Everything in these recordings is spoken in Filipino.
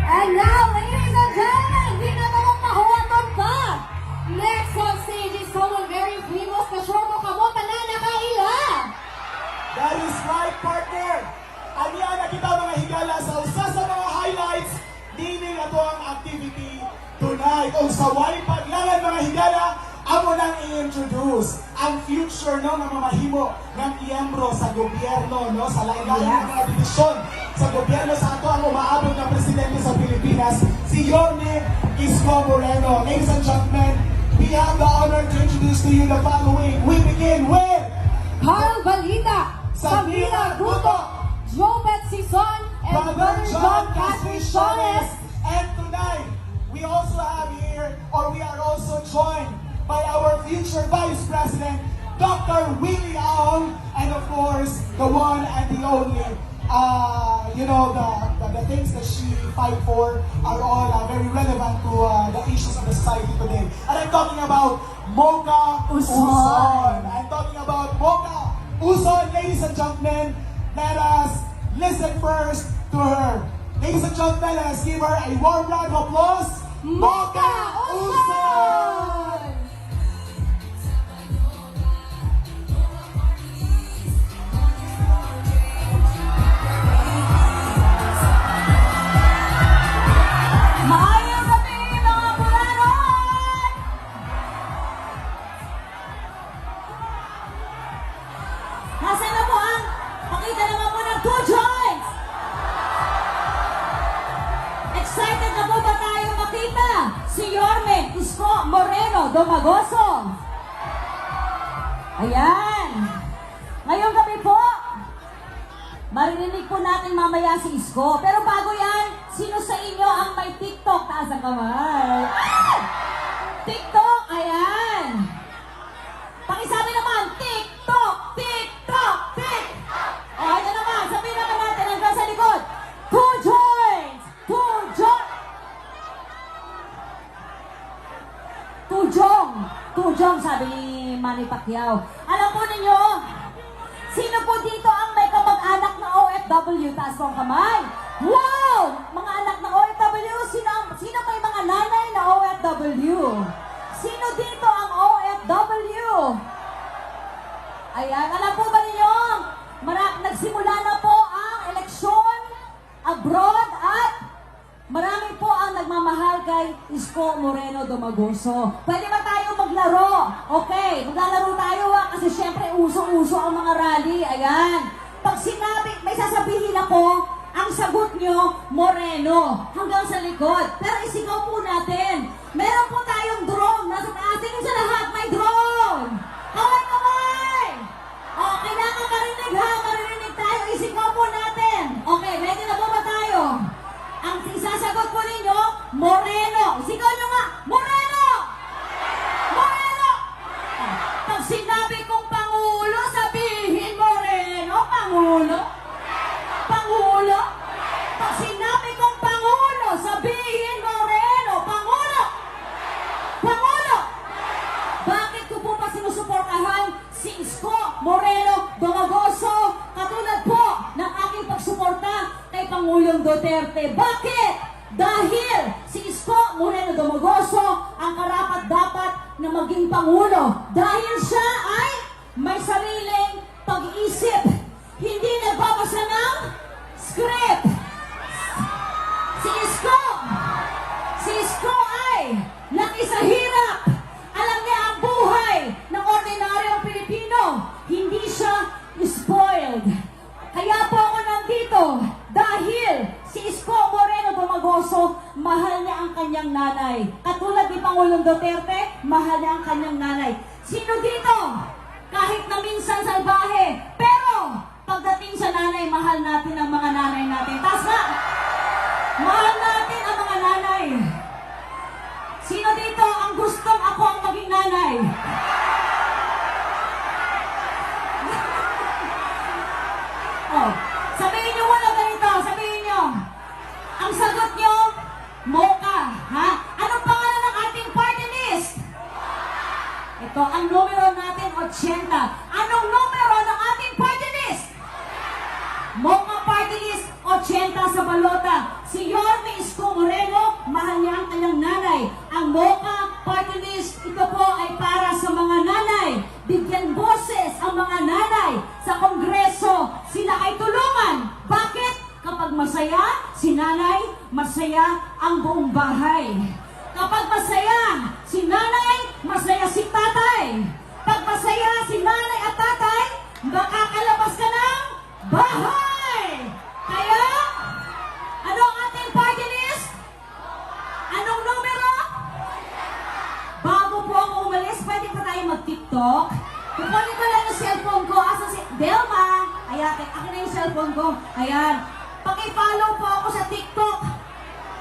And now, ladies and gentlemen, hindi na naman mahuwaton pa. Next sa Waipag Langan mga higala, amo nang i-introduce ang future no na mamahimo ng miyembro sa gobyerno no sa lain-lain ng mga divisyon sa gobyerno sa ato ang umaabot na presidente sa Pilipinas, si Yorme Isko Moreno. Ladies and gentlemen, we have the honor to introduce to you the following. We begin with Carl Balita, Samira Gruto, Jobet Sison, and Brother John Castriciones. And tonight, we also have here, or we are also joined by our future Vice President, Dr. Willie Aong, and of course, the one and the only. The things that she fight for are all very relevant to the issues of the society today. And I'm talking about Mocha Uson. I'm talking about Mocha Uson, ladies and gentlemen. Let us listen first to her. Ladies and gentlemen, let's give her a warm round of applause. Mocha Uson! Maayong gabi, mga Bulanon! Nasaan na po ang pakita naman po ng 2 joints? Excited na po ba tayo makita si Yorme Isko Moreno Domagoso? Ayan! Ngayong gabi po, maririnig po natin mamaya si Isko. Pero bago yan, sino sa inyo ang may TikTok? Taas ang kamay. Ah! TikTok! Ayan! Pakisabi naman, TikTok! TikTok! TikTok! O, ito naman, sabihin naman natin hanggang sa likod. 2 joints! 2 joints! 2 jong! 2 jong, sabi ni Manny Pacquiao. Alam po ninyo, sino po dito ang may kamag-anak na OFW? Taas po ang kamay. Wow! Mga anak na OFW, sino may mga nanay na OFW? Sino dito ang OFW? Ayan, alam po ba ninyo? Nagsimula na po ang eleksyon abroad at marami po ang nagmamahal kay Isko Moreno Domagoso. Pwede ba tayo maglaro? Okay, maglalaro tayo kasi syempre uso-uso ang mga rally. Ayan. Pag sinabi, may sasabihin ako, ang sagot nyo, Moreno, hanggang sa likod. Pero isigaw po natin. Meron po tayong drone. Nasa taas. Tingin sa lahat, may drone. Kaway-kaway! O, kailangan marinig ha. Marinig tayo. Isigaw po natin. Okay, ready na po ba tayo? Ang isasagot po ninyo, Moreno. Isigaw nyo nga, Moreno! Moreno! Pag sinabi kong Pangulo, sabihin Moreno, Pangulo. Pangulo? Pag sinabi kong Pangulo, sabihin Moreno, Pangulo. Pangulo! Bakit ko po pa sinusuportahan si Isko Moreno Domagoso katulad po ng aking pagsuporta kay Pangulong Duterte? Bakit? Dahil si Isko Moreno Domagoso ang karapat-dapat na maging Pangulo. Dahil siya ay may sariling pag-iisip. Hindi nagbabasa ng script. Si Isko ay laki sa hirap. Alam niya ang buhay ng ordinaryong Pilipino. Hindi siya spoiled. Kaya po ako nandito dahil si Isko Moreno Domagoso, mahal niya ang kanyang nanay. Katulad ni Pangulong Duterte, mahal niya ang kanyang nanay. Sino dito? Kahit na minsan salbahe, pero pagdating sa nanay, mahal natin ang mga nanay natin. Taas nga! Mahal natin ang mga nanay. Sino dito ang gustong ako ang maging nanay? Oh, sabihin nyo wala ganito. Sabihin nyo. Ang sagot nyo, Mocha. Ha? Anong pangalan ng ating party list? Ito, ang numero natin, 80. Anong numero ng ating party list? Mocha party list, 80 sa balota. Si Yorme Isko Moreno, mahal niya ang kanyang nanay. Ang Mocha party list, ito po ay para sa mga nanay. Bigyan boses ang mga nanay sa Kongreso. Sila ay tulungan. Bakit? Kapag masaya si nanay, masaya ang buong bahay. Kapag masaya si nanay, masaya si tatay. Pag masaya si nanay at tatay, makakalabas ka ng bahay. Kaya, ano ang ating party list? Anong numero? Bago po ako umalis, pwede pa tayo mag-TikTok? Kukunin ko lang yung cellphone ko. Asa si Delma? Ayan, akin na yung cellphone ko. Ayan. Paki-follow po ako sa TikTok.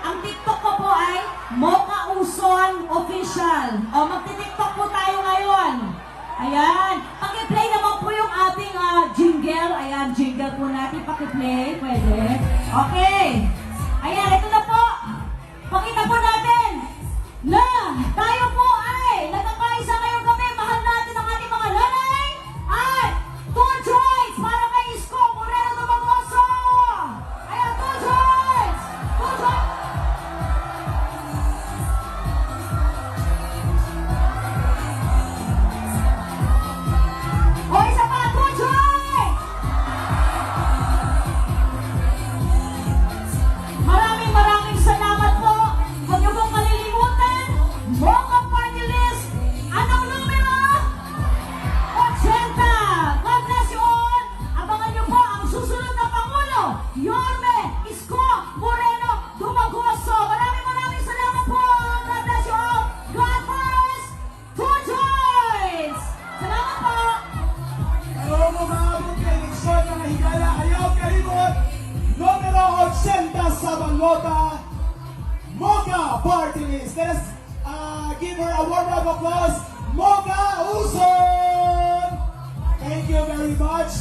Ang TikTok ko po ay Mocha Uson Official. O, magti-TikTok po tayo ngayon. Ayan. Paki-play naman po yung ating jingle. Ayan, jingle po natin. Paki-play. Pwede. Okay. Ayan, ito na po. Pakita po natin na tayo po ay nagkakaisa ngayong gabi. Mahal natin ang ating mga nanay at 2 joints para kay Isko Moreno Dumagoso. Ayan, 2 joints. 2 joints. O, isa pa, 2 joints. Maraming salamat po. Huwag niyo pong kalilimutan. Mocha Party List. Anong numero? 80. God bless you all. Abangan niyo po ang susunod na Pangulo, Yorme Isko Moreno Dumagoso. Maraming salamat po. God bless you all. God first. 2 joints. Salamat po. Alam mo mga abot na eleksyon na nahigala, ayaw kalimot. Numero 80 sa balota, Mocha Party List. Let us give her a warm round of applause, Mocha Uson! Thank you very much,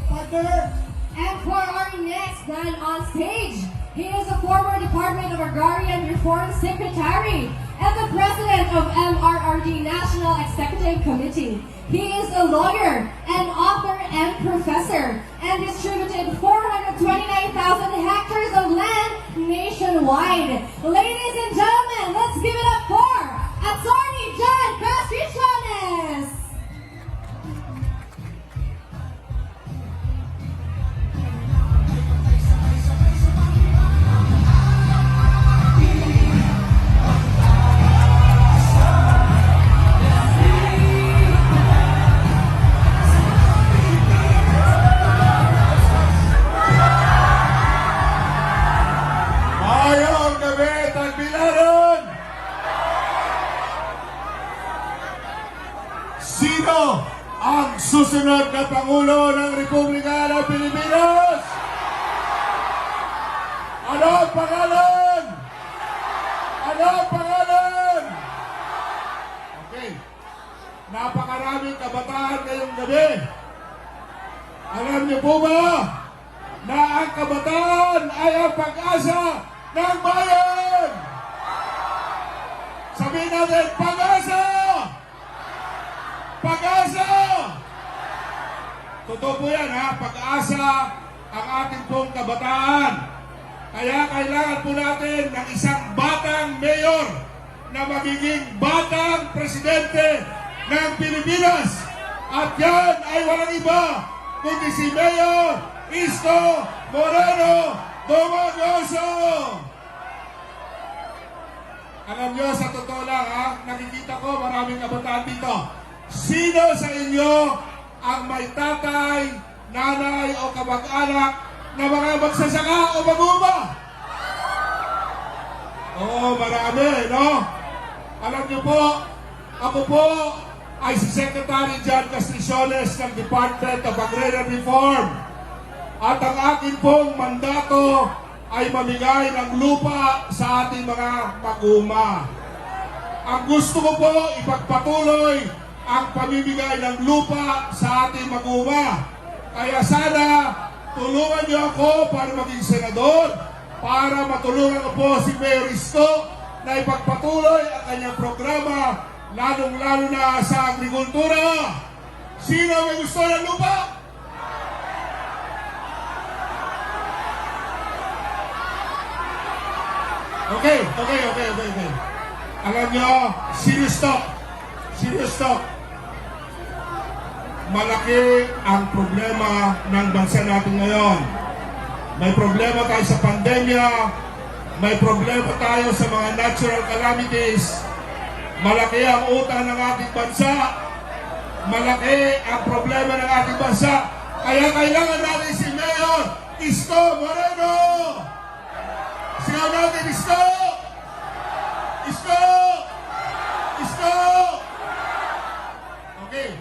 partner. And for our next man on stage, he is a former Department of Agrarian Reform Secretary and the President of MRRD National Executive Committee. He is a lawyer, an author, and professor, and distributed 429,000 hectares of land nationwide. Ladies and gentlemen, let's give it up for Attorney John Castrichones! Mayong gabi, Tagbilaran! Sino ang susunod na Pangulo ng Republika ng Pilipinas? Ano ang pangalan? Ano ang pangalan? Okay. Napakaraming kabataan ngayong gabi. Alam niyo po ba na ang kabataan ay ang pag-asa ng bayan? Sabihin natin, pag-asa! Pag-asa! Totoo po yan ha, pag-asa ang ating pong kabataan. Kaya kailangan po natin ng isang batang mayor na magiging batang presidente ng Pilipinas. At yan ay walang iba kundi si Mayor Isko Moreno Dumagoso. Alam nyo, sa totoo lang ha, nakikita ko maraming kabataan dito. Sino sa inyo ang may tatay, nanay o kamag-anak na mga magsasaka o maguma? Oo, marami, no? Alam nyo po, ako po ay si Secretary John Castrichones ng Department of Agrarian Reform. At ang akin pong mandato ay mamigay ng lupa sa ating mga maguma. Ang gusto ko po ipagpatuloy ang pamimigay ng lupa sa ating maguma. Kaya sana tulungan niyo ako para maging senador, para matulungan ko po si Mayor Isko na ipagpatuloy ang kanyang programa, lalong-lalo na sa agrikultura. Sino may gusto ng lupa? Okay. Alam nyo, serious talk. Malaki ang problema ng bansa natin ngayon. May problema tayo sa pandemya, may problema tayo sa mga natural calamities. Malaki ang utang ng ating bansa. Malaki ang problema ng ating bansa. Kaya kailangan natin si Mayor Isko Moreno. Sigaw natin, Isko! Isko! Isko! Okay.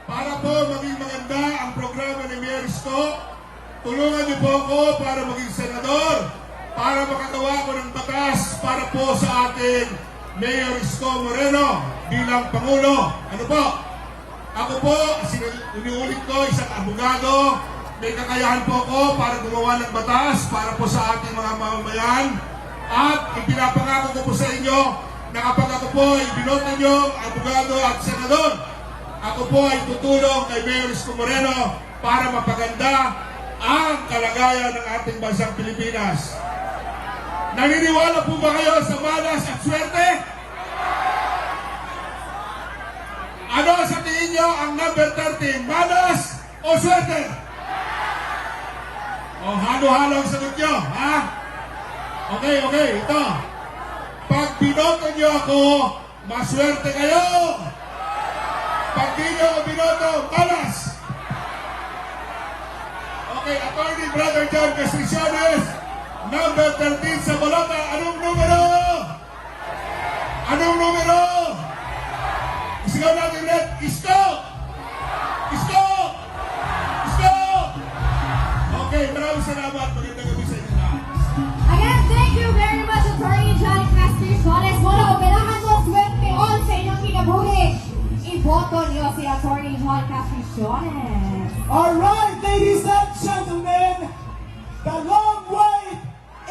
Para po maging maganda ang programa ni Mayor Isko, tulungan niyo po ako para maging senador, para makagawa ko ng batas para po sa ating Mayor Isko Moreno bilang Pangulo. Ano po? Ako po, iniulit ko, isang abogado, may kakayahan po ako para gumawa ng batas para po sa ating mga mamamayan. At ipinapangako ko po sa inyo na kapag ako po ay binoto nyo, abogado at senador, ako po ay tutulong kay Mayor Isko Moreno para mapaganda ang kalagayan ng ating bansang Pilipinas. Naniniwala po ba kayo sa malas at swerte? Ano sa tingin nyo ang number 13? Malas o swerte? O halo-halo ang sagot nyo, ha? Okay, ito. Pag binoto nyo ako, maswerte kayo. Pag di nyo ako binoto, malas. Okay, Attorney Brother John Castriciones, number 13 sa balota. Anong numero? Anong numero? Isigaw natin ulit. Isko! Isko! Isko! Okay, maraming salamat. Magandang gabi sa inyo lahat. Again, thank you very much, Attorney John Castriciones. Muna, operahan mo swerte on sa inyong kinabuhi. Iboto niyo si Attorney John Castriciones. Alright, ladies and gentlemen, the long wait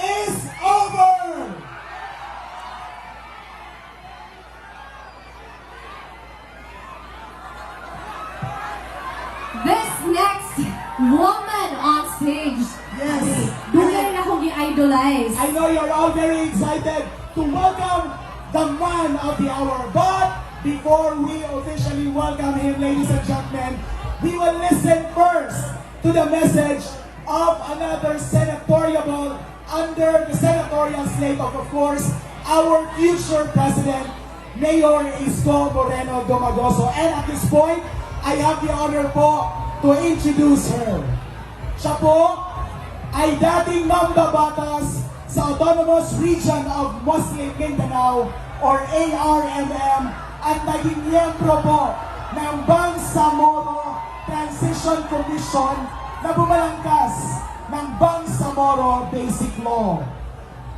is over! This next woman on stage. Yes. Doon na rin akong i-idolize. I know you're all very excited to welcome the man of the hour. But before we officially welcome him, ladies and gentlemen, we will listen first to the message of another senatorial under the senatorial slate of course, our future president, Mayor Isko Moreno Domagoso. And at this point, I have the honor po to introduce her. Siya po ay dating mambabatas sa Autonomous Region of Muslim Mindanao or ARMM at naging miyembro po ng Bangsamoro Transition Commission na bumalangkas ng Bangsamoro Basic Law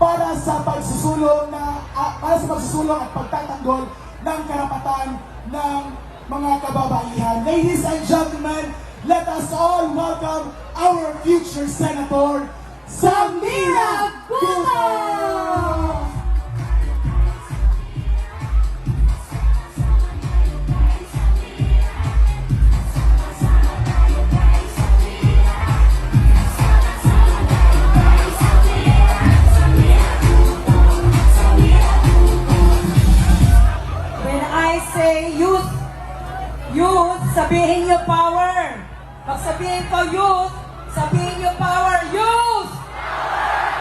para sa pagsusulong at pagtatanggol ng karapatan ng mga kababaihan. Ladies and gentlemen, let us all welcome our future Senator, Samira Guto! When I say youth, sabihin niyo power. Pag sabihin ko youth, sabihin niyo power. Youth!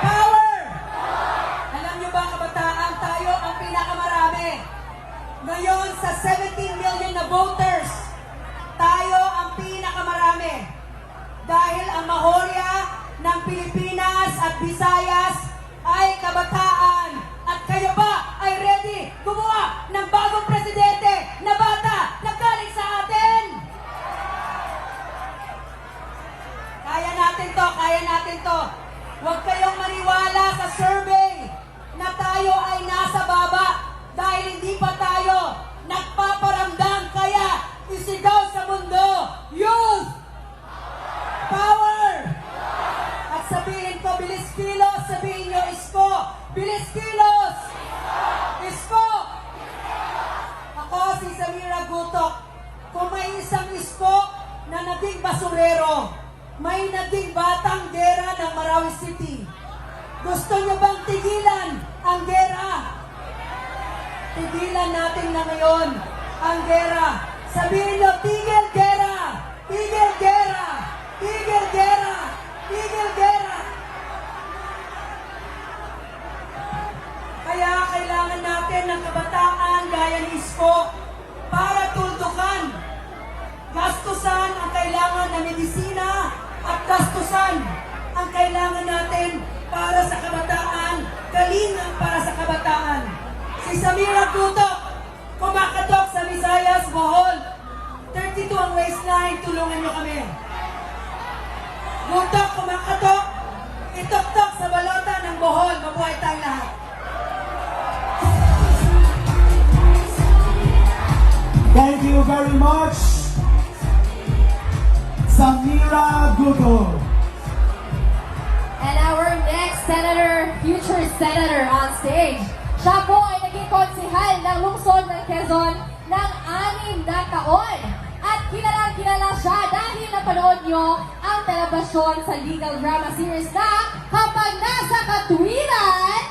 Power! Alam niyo ba, kabataan, tayo ang pinakamarami. Ngayon, sa 17 million na voters, tayo ang pinakamarami. Dahil ang mahorya ng Pilipinas at Visayas ay kabataan. At kayo ba ay ready gumawa ng bagong presidente na bata na galing sa atin? Kaya natin to. Huwag kayong maniwala sa survey na tayo ay nasa baba dahil hindi pa tayo nagpaparamdam. Kaya isigaw sa mundo, youth! Power! At sabihin ko, bilis kilos, sabihin nyo, Isko! Bilis kilos! Isko! Ako si Samira Gutok. Kung may isang Isko na naging basurero, may naging batang gera ng Marawi City. Gusto nyo bang tigilan ang gera? Tigilan natin na ngayon ang gera. Sabihin nyo, tigil gera! Tigil gera! Tigil gera! Tigil gera! na medisina at gastusan ang kailangan natin para sa kabataan, kalinga para sa kabataan. Si Samira Gutok, kumakatok sa Visayas, Bohol. 32 ang waistline, tulungan nyo kami. Gutok, kumakatok, itok-tok sa balota ng Bohol. Mabuhay tayong lahat. Thank you very much, Samira Guto. And our next senator, future senator on stage. Siya po ay naging konsihal ng lungsod ng Quezon ng 6 na taon. At kilala siya dahil napanood nyo ang telebasyon sa legal drama series na Kapag Nasa Katwiran,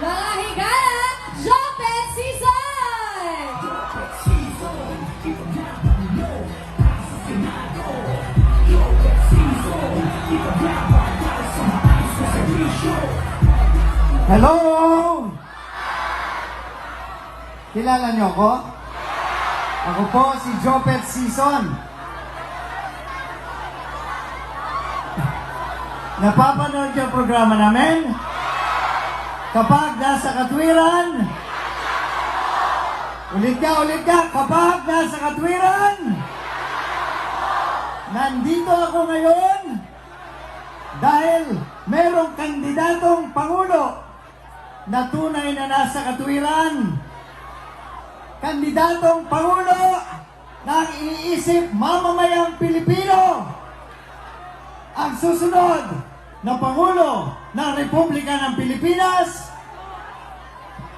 mga higala, Jopet Season! Hello! Kilala niyo ako? Ako po si Jopet Season. Napapanood yung programa namin? Kapag nasa katwiran? Ulit ka, kapag nasa katwiran? Nandito ako ngayon dahil merong kandidatong Pangulo na tunay na nasa katwiran. Kandidatong Pangulo na iniisip mamamayang Pilipino. Ang susunod na Pangulo ng Republika ng Pilipinas,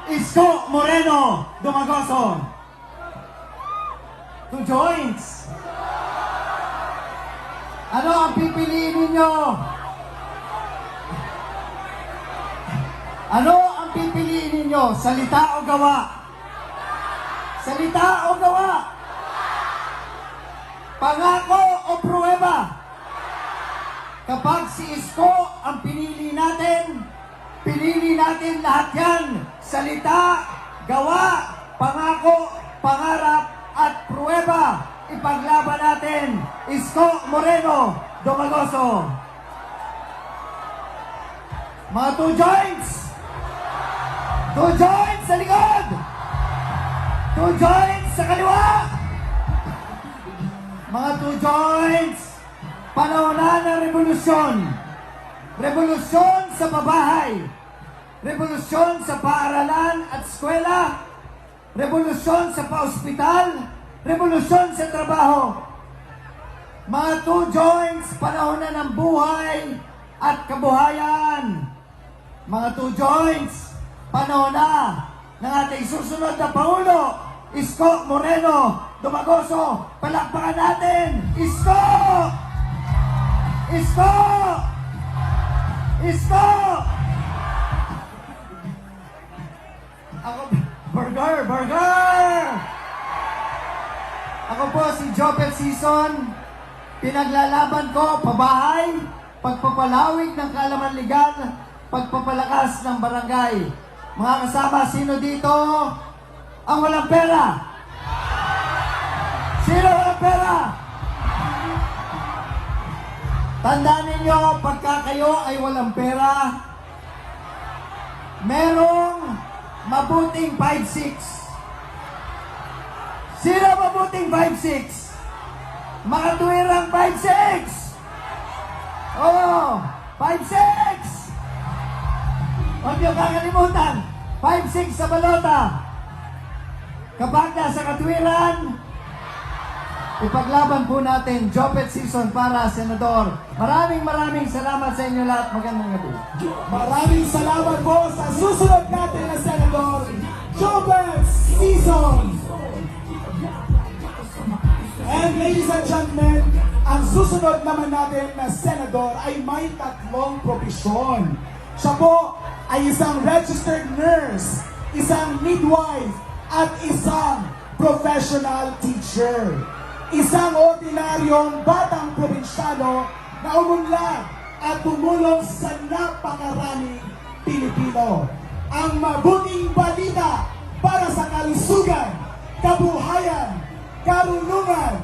Isko Moreno Dumagoso. Two joints. Ano ang pipiliin ninyo? Ano ang pipiliin ninyo? Salita o gawa? Salita o gawa? Pangako o pruweba? Kapag si Isko ang pinili natin lahat yan. Salita, gawa, pangako, pangarap, at pruweba. Ipaglaban natin. Isko Moreno Dumagoso. Mga two joints. Two joints sa likod. Two joints sa kaliwa. Mga two joints. Panahon na ng revolusyon. Revolusyon sa pabahay. Revolusyon sa paaralan at eskwela. Revolusyon sa paospital. Revolusyon sa trabaho. Mga two joints, panahon na ng buhay at kabuhayan. Mga two joints, panahon na ng ating susunod na Pangulo, Isko Moreno Dumagoso. Palakpakan natin! Isko! Isko! Isko! Ako, burger! Ako po si Jopet Season. Pinaglalaban ko pabahay, pagpapalawig ng kaalaman legal, pagpapalakas ng barangay. Mga kasama, sino dito ang walang pera? Sino walang pera? Tandaan ninyo, pagka kayo ay walang pera, merong mabuting 5-6. Sino mabuting 5-6? Mga tuwirang 5-6! Oh, 5-6! Huwag niyo kakalimutan, 5-6 sa balota. Kapag nasa katwiran, ipaglaban po natin Jopet Season para Senador. Maraming salamat sa inyo lahat. Magandang gabi. Maraming salamat po sa susunod natin na Senador, Jopet Season. And ladies and gentlemen, ang susunod naman natin na senador ay may tatlong probisyon. Siya po ay isang registered nurse, isang midwife, at isang professional teacher. Isang ordinaryong batang probinsyano na umunlad at tumulong sa napakaraming Pilipino. Ang mabuting balita para sa kalusugan, kabuhayan, karunungan,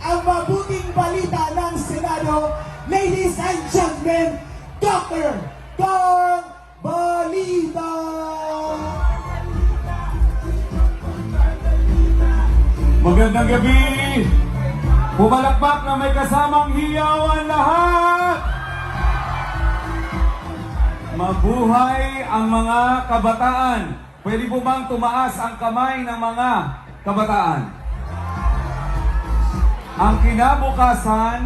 ang mabuting balita ng Senado. Ladies and gentlemen, Dr. Carl Balita! Magandang gabi! Pumalakpak na may kasamang hiyawan lahat! Mabuhay ang mga kabataan! Pwede po bang tumaas ang kamay ng mga kabataan? Ang kinabukasan,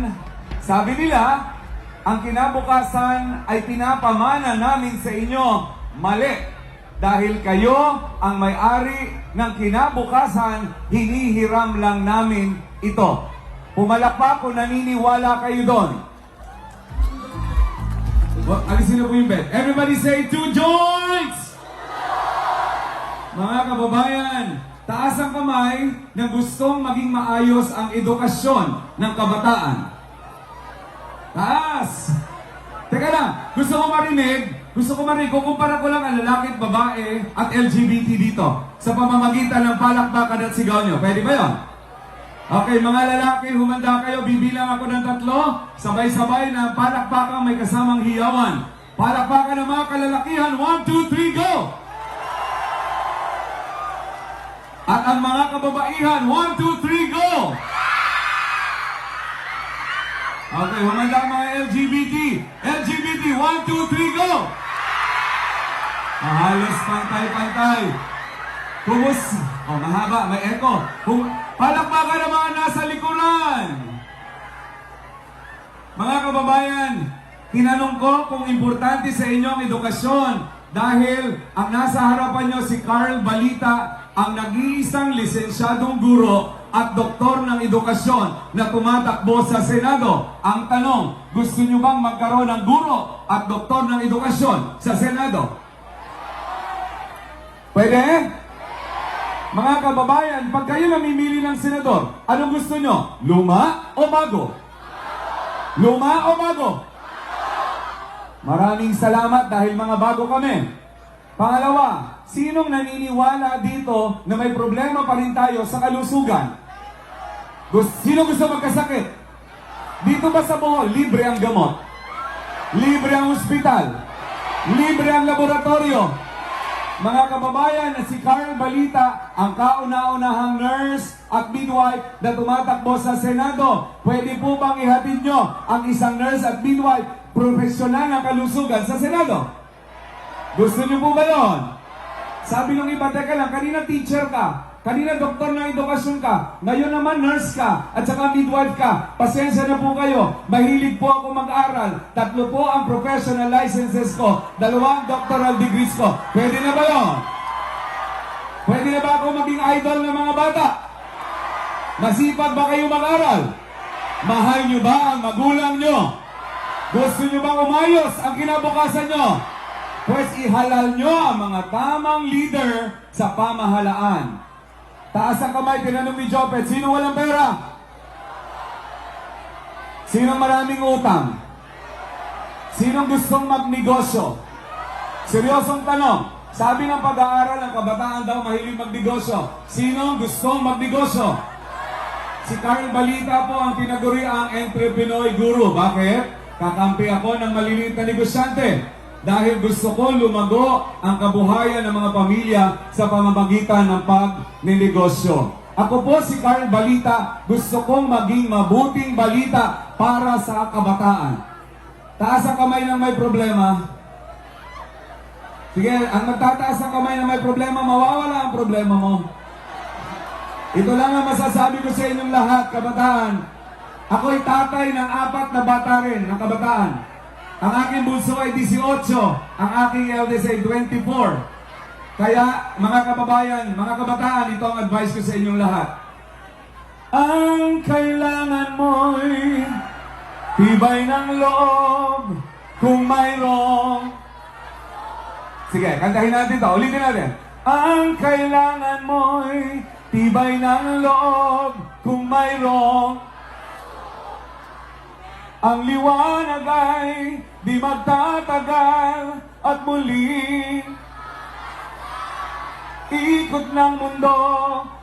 sabi nila, ang kinabukasan ay pinapamana namin sa inyo. Mali! Dahil kayo ang may-ari ng kinabukasan, hinihiram lang namin ito. Pumalakpak kung naniniwala kayo doon. Alisin na po yung bed. Everybody say 2 joints! Mga kababayan, taas ang kamay na gustong maging maayos ang edukasyon ng kabataan. Taas! Teka lang, gusto ko marinig, kukumpara ko lang ang lalaki at babae at LGBT dito sa pamamagitan ng palakpakan at sigaw nyo. Pwede ba yun? Okay, mga lalaki, humanda kayo, bibilang ako ng 3, sabay-sabay na palakpakan may kasamang hiyawan. Palakpakan ng mga kalalakihan, 1, 2, 3, go! At ang mga kababaihan, 1, 2, 3, go! Okay, humanda ang mga LGBT. LGBT, 1, 2, 3, go! Halos pantay-pantay. Mahaba, may echo. Palakpakan ng mga nasa likuran. Mga kababayan, tinanong ko kung importante sa inyo ang edukasyon dahil ang nasa harapan nyo si Carl Balita, ang nag-iisang lisensyadong guro at doktor ng edukasyon na tumatakbo sa Senado. Ang tanong, gusto nyo bang magkaroon ng guro at doktor ng edukasyon sa Senado? Pwede? Mga kababayan, pag kayo namimili ng senador, anong gusto nyo? Luma o bago? Luma o bago? Maraming salamat dahil mga bago kami. Pangalawa, sinong naniniwala dito na may problema pa rin tayo sa kalusugan? Sino gusto magkasakit? Dito ba sa Bohol, libre ang gamot? Libre ang ospital? Libre ang laboratorio? Mga kababayan, na si Carl Balita, ang kauna-unahang nurse at midwife na tumatakbo sa Senado. Pwede po bang ihatid nyo ang isang nurse at midwife profesional ng kalusugan sa Senado? Gusto nyo po ba yun? Sabi ng iba, teka lang, kanina teacher ka, kanina doktor ng edukasyon ka, ngayon naman nurse ka, at saka midwife ka. Pasensya na po kayo, mahilig po ako mag-aral. 3 po ang professional licenses ko, 2 ang doctoral degrees ko. Pwede na ba yun? Pwede na ba ako maging idol ng mga bata? Masipag ba kayo mag-aral? Mahal nyo ba ang magulang nyo? Gusto nyo bang umayos ang kinabukasan nyo? Pues ihalal nyo ang mga tamang leader sa pamahalaan. Taas ang kamay, tinanong ni Jopet, sino walang pera? Sino maraming utang? Sino gustong magnegosyo? Seryosong tanong. Sabi ng pag-aaral, ang kabataan daw mahilig magnegosyo. Sino gustong magnegosyo? Si Carl Balita po ang tinaguri ang entrepreneur guru. Bakit? Kakampi ako ng maliliit na negosyante. Dahil gusto ko lumago ang kabuhayan ng mga pamilya sa pamamagitan ng pagnenegosyo. Ako po si Carl Balita, gusto kong maging mabuting balita para sa kabataan. Taas ang kamay ng may problema. Sige, ang magtataas ng kamay ng may problema, mawawala ang problema mo. Ito lang ang masasabi ko sa inyong lahat, kabataan. Ako'y tatay ng 4 na bata rin, ng kabataan. Ang aking bunso ay 18, ang aking eldest ay 24. Kaya, mga kababayan, mga kabataan, ito ang advice ko sa inyong lahat. Ang kailangan mo'y tibay ng loob kung mayroong... Sige, kantahin natin ito. Ulitin natin. Ang kailangan mo'y tibay ng loob kung mayroong... Ang liwanag ay di magtatagal at muli ikot ng mundo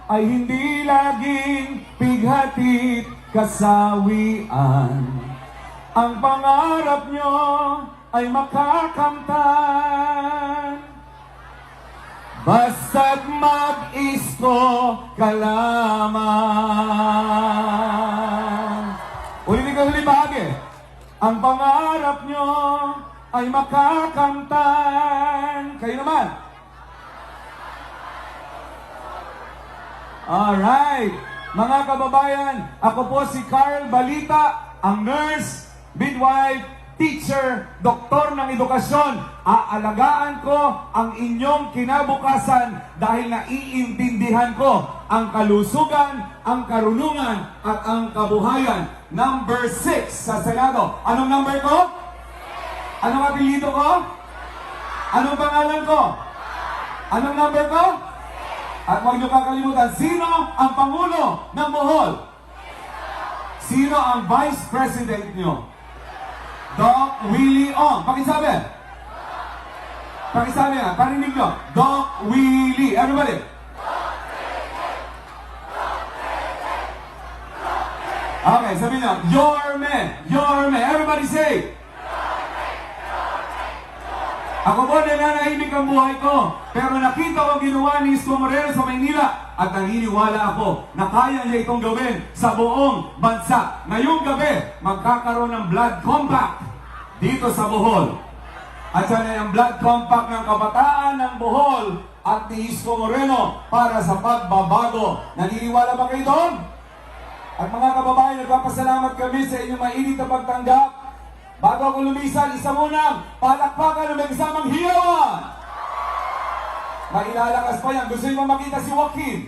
ay hindi laging pighatid kasawian. Ang pangarap nyo ay makakamtan, basta't mag-isko ka lamang. Ulitin ko huli bahagi. Ang pangarap nyo ay makakamtan. Kayo naman. Alright. Mga kababayan, ako po si Carl Balita, ang nurse, midwife, teacher, doktor ng edukasyon. Aalagaan ko ang inyong kinabukasan dahil naiintindihan ko ang kalusugan, ang karunungan, at ang kabuhayan. Number 6 sa Senado. Anong number ko? Anong apelyido ko? Anong pangalan ko? Anong number ko? At huwag niyo kakalimutan, sino ang Pangulo ng Bohol? Sino ang Vice President niyo? Doc Willie Ong. Pakisabi. Pakisabi nga, parinig niyo. Doc Willie. Everybody. Okay, sabi niyo. Your man. Your man. Everybody say. Ako po nananahimik ang buhay ko, pero nakita ko ang ginawa ni Isko Moreno sa Maynila at naniniwala ako na kaya niya itong gawin sa buong bansa. Ngayong gabi, magkakaroon ng blood compact dito sa Bohol. At yan ay ang blood compact ng kabataan ng Bohol at ni Isko Moreno para sa pagbabago. Naniniwala ba kayo doon? At mga kababayan, nagpapasalamat kami sa inyong mainit na pagtanggap. Bago ako lumisan, isa munang palakpakan na may kasamang hiyawan. Mailalakas pa yan. Gusto niyo makita si Joaquin?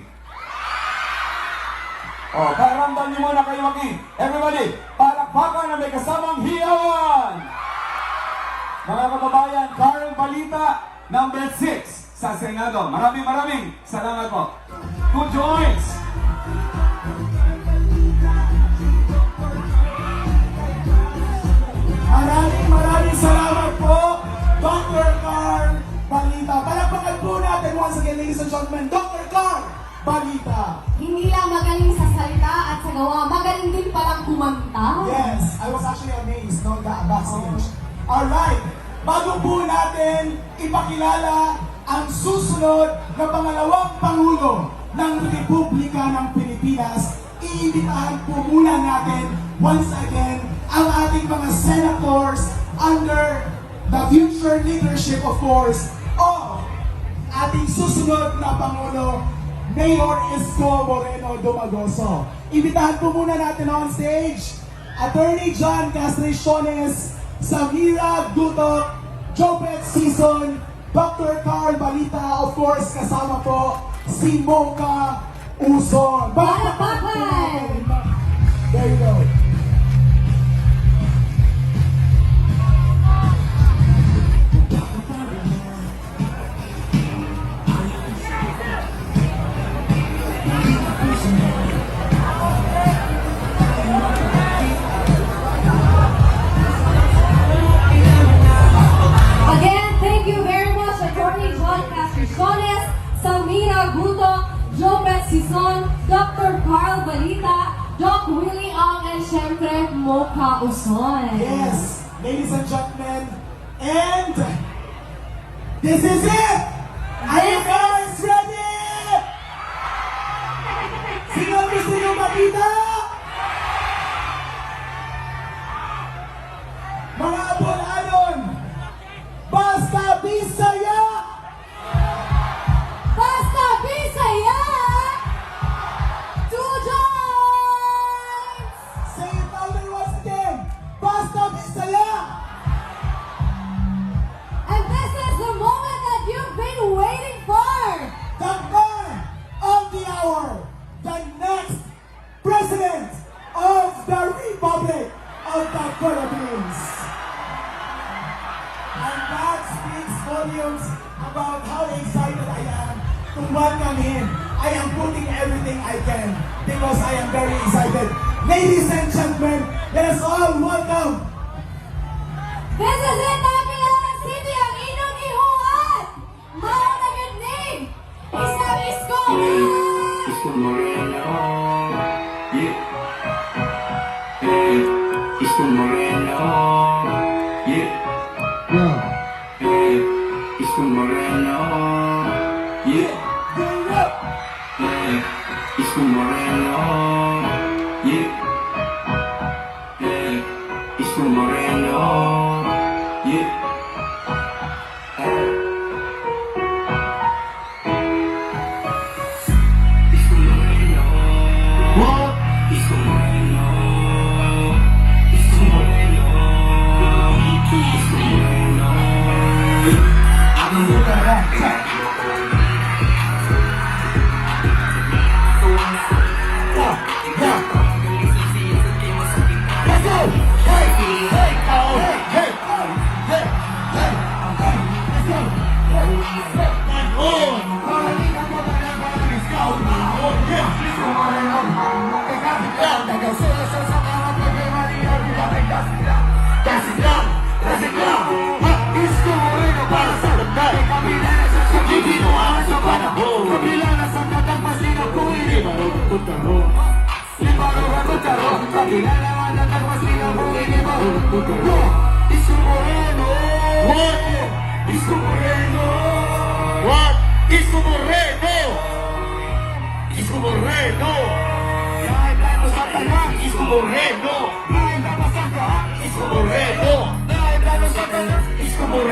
Oh, paramdam niyo muna kay Joaquin. Everybody, palakpakan na may kasamang hiyawan. Mga kababayan, Carl Balita, number 6 sa Senado. Maraming salamat po. Who joins? Maraming salamat po, Dr. Carl Balita. Palakpakan po natin once again, ladies and gentlemen, Dr. Carl Balita. Hindi lang magaling sa salita at sa gawa, magaling din palang kumanta. Yes, I was actually amazed, no, backstage. Alright, bago po natin ipakilala ang susunod na pangalawang Pangulo ng Republika ng Pilipinas, iimbitahan po muna natin once again ang ating mga senators under the future leadership, of course, of ating susunod na Pangulo, Mayor Isko Moreno Dumagoso. Imbitahan po muna natin on stage Attorney John Castriciones, Samira Gutok, Jopet Sison, Dr. Carl Balita, of course, kasama po si Mocha Uson. Palakpakan! There you go. Again, thank you very much, Attorney John Castriciones, Samira Guto, Jopet Sison, Dr. Carl Balita, Doc Willie Ong, and syempre, Mocha Uson. Yes, ladies and gentlemen, and this is it! Are you guys ready? Sino gusto nyo makita? Mga Apolayon, basta Bisaya! Basta Bisaya! Two joints! Say it louder once again! Basta Bisaya! And this is the moment that you've been waiting for! The man of the hour, the next President of the Republic of the Philippines. And that speaks volumes about how excited I am to welcome him. I am putting everything I can because I am very excited. Ladies and gentlemen, let us all welcome. This is it, Nakilala City, ang inyong ihuat! Maunagad name, Isang Isko! Isko Moreno. Yeah. Isko Moreno, yeah. Isko Moreno, yeah. Isko Moreno, yeah. Isko Moreno, yeah. Isko Moreno, what? Isko Moreno, Isko Moreno, Isko Moreno. Ako muna rap. Isko Moreno! What? Isko Moreno! Isko Moreno! Isko Moreno! Isko Moreno! Isko Moreno! Isko Moreno!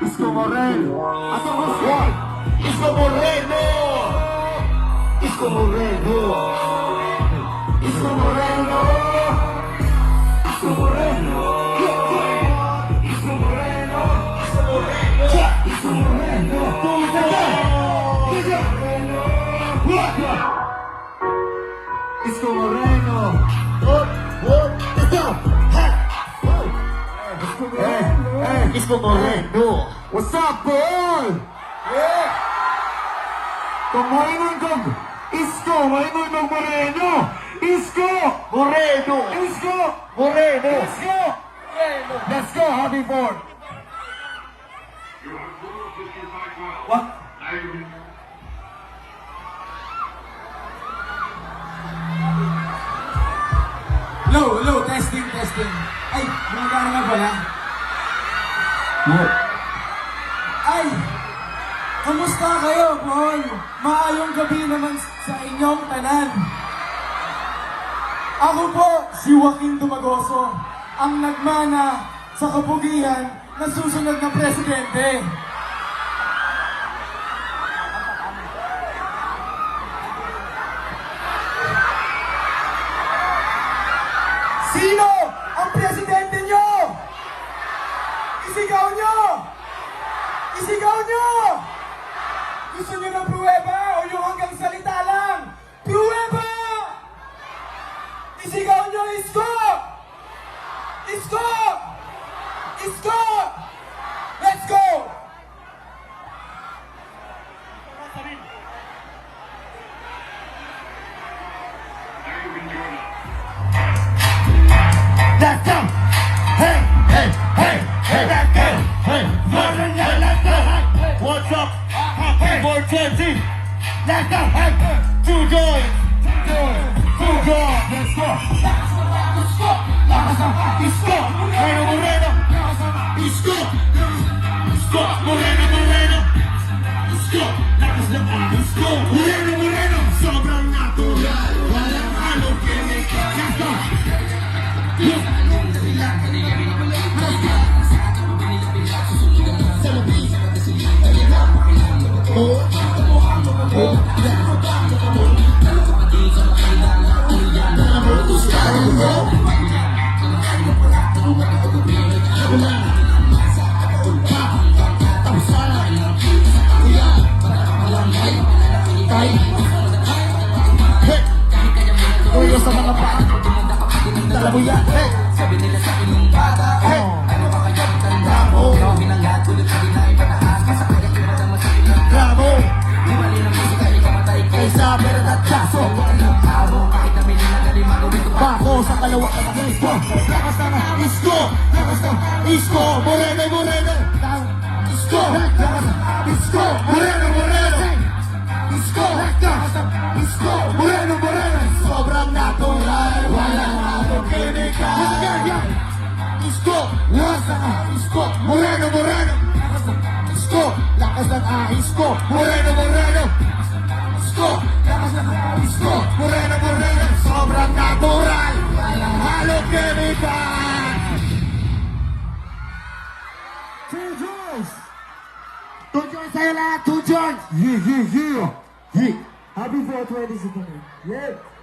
Isko Moreno! Isko Moreno! Isko Moreno! Isko Moreno! Isko Moreno! Isko Moreno! Isko Moreno! Isko Moreno! Isko Moreno! What's up, boy? Yeah! Kumaingon kong Isko, maingon kong Moreno! Isko! Moreno! Isko! Moreno! Isko! Let's go, happy board! What? Hello, testing. Ay, gumagana nga pala. What? Ay, kamusta kayo, Paul? Maayong gabi naman sa inyong tanan. Ako po, si Joaquin Dumagoso, ang nagmana sa kapugihan na susunod na presidente. Sino ang presidente nyo? Isigaw nyo! Isigaw nyo! Gusto nyo ng pruweba o yung hanggang salita lang? Pruweba! Isigaw nyo, Isko! Isko! Isko! Let's go! Let's go! Hey, hey, hey, hey, let's go! Hey, let's go! What's up? Happy birthday! Let's go! Hey, two joints! Two joints! Let's go! Isko! Moreno! Isko! Isko! Moreno! Isko! Isko! Moreno! Sobrang natural! Walang halong chemical! Let's go! Ulo sa mga paa, dalawa yan, hey! Sabi nila sa inyong bata, hey! Ano ka kaya bravo? Binanggat ulit sa ginay, pataas ka sa kaya kinata masilang bravo! Di mali ng musika, ikaw matay kaysa pero tatyaso! Huwag ng tao, kahit na may nilagaling magawin ko pa ako sa kalong dalawa ka ng isko. Lakas ng isko. Lakas ng isko. Moreno, moreno. Isko. Isko. Moreno, moreno. Isko. Isko. Moreno, moreno. Sobrang natural. Walang atong kinikal. Isko. Lakas ng isko. Moreno, moreno. Isko. Lakas ng isko. Moreno, moreno. Isko. Lakas ng isko. Moreno, moreno. Sobrang natural. Walang halong kinikal. Two joints! Two joints sa'yo lahat! Two joints! Yeah! Happy 420 sa kanya. Yeah!